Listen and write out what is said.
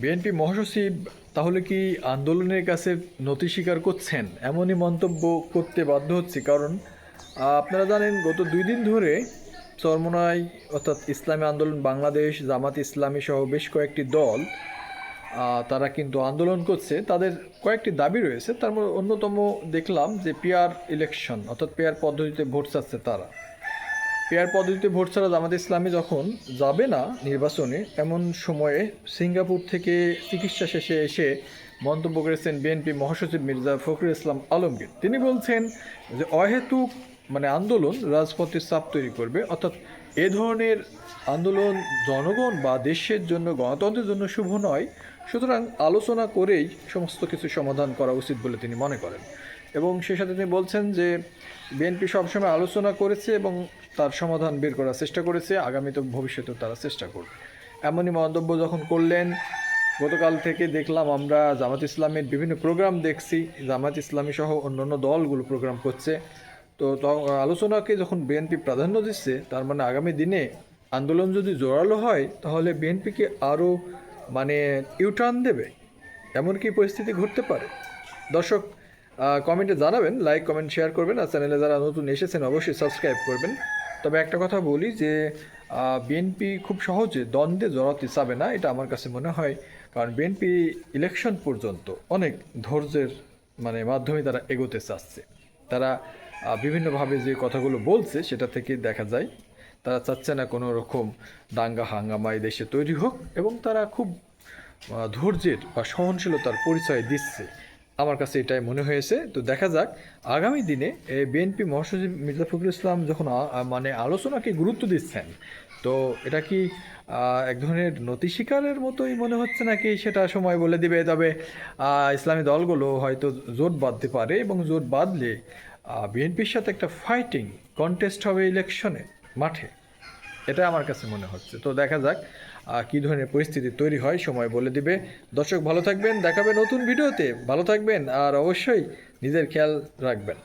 BNP মহাসচিব তাহলে কি আন্দোলনের কাছে নতি স্বীকার করছেন, এমনই মন্তব্য করতে বাধ্য হচ্ছে। কারণ আপনারা জানেন গত 2 দিন ধরে চরমোনাই অর্থাৎ ইসলামী আন্দোলন বাংলাদেশ, জামাত ইসলামী সহ বেশ কয়েকটি দল তারা কিন্তু আন্দোলন করছে। তাদের কয়েকটি দাবি রয়েছে, তার মধ্যে অন্যতম দেখলাম যে পিআর ইলেকশন অর্থাৎ পিআর পদ্ধতিতে ভোট চাচ্ছে তারা। পেয়ার পদ্ধতিতে ভোট ছাড়া জামাত ইসলামী যখন যাবে না নির্বাচনে, এমন সময়ে সিঙ্গাপুর থেকে চিকিৎসা শেষে এসে মন্তব্য করেছেন বিএনপি মহাসচিব মির্জা ফখরুল ইসলাম আলমগীর। তিনি বলছেন যে অহেতুক আন্দোলন রাজপথে চাপ তৈরি করবে, অর্থাৎ এ ধরনের আন্দোলন জনগণ বা দেশের জন্য, গণতন্ত্রের জন্য শুভ নয়। সুতরাং আলোচনা করেই সমস্ত কিছু সমাধান করা উচিত বলে তিনি মনে করেন। এবং সেই সাথে তিনি বলছেন যে বিএনপি সবসময় আলোচনা করেছে এবং তার সমাধান বের করার চেষ্টা করেছে, আগামীতে ভবিষ্যতেও তারা চেষ্টা করবে। এমনই মন্তব্য যখন করলেন, গতকাল থেকে দেখলাম আমরা জামাত ইসলামের বিভিন্ন প্রোগ্রাম দেখছি, জামাত ইসলামী সহ অন্যান্য দলগুলো প্রোগ্রাম করছে। তো আলোচনাকে যখন বিএনপি প্রাধান্য দিচ্ছে, তার মানে আগামী দিনে আন্দোলন যদি জোরালো হয় তাহলে বিএনপিকে আরও ইউটার্ন দেবে, এমন কি পরিস্থিতি ঘটতে পারে? দর্শক কমেন্টে জানাবেন, লাইক কমেন্ট শেয়ার করবেন, আর চ্যানেলে যারা নতুন এসেছেন অবশ্যই সাবস্ক্রাইব করবেন। তবে একটা কথা বলি যে বিএনপি খুব সহজে দ্বন্দ্বে জড়াতে চাবে না, এটা আমার কাছে মনে হয়। কারণ বিএনপি ইলেকশন পর্যন্ত অনেক ধৈর্যের মাধ্যমে তারা এগোতে চাচ্ছে। তারা বিভিন্নভাবে যে কথাগুলো বলছে সেটা থেকে দেখা যায় তারা চাচ্ছে না কোনো রকম দাঙ্গা হাঙ্গামা এই দেশে তৈরি হোক, এবং তারা খুব ধৈর্যের বা সহনশীলতার পরিচয় দিচ্ছে। আমার কাছে এটাই মনে হয়েছে। তো দেখা যাক আগামী দিনে বিএনপি মহাসচিব মির্জা ফখরুল ইসলাম যখন আলোচনাকে গুরুত্ব দিচ্ছেন, তো এটা কি এক ধরনের নতি স্বীকারের মতোই মনে হচ্ছে, নাকি সেটা সময় বলে দিবে। তবে ইসলামী দলগুলো হয়তো জোট বাঁধতে পারে, এবং জোট বাঁধলে বিএনপির সাথে একটা ফাইটিং কন্টেস্ট হবে ইলেকশনে মাঠে, এটা আমার কাছে মনে হচ্ছে। তো দেখা যাক কী ধরনের পরিস্থিতি তৈরি হয়, সময় বলে দিবে। দর্শক ভালো থাকবেন, দেখাবে নতুন ভিডিওতে। ভালো থাকবেন আর অবশ্যই নিজের খেয়াল রাখবেন।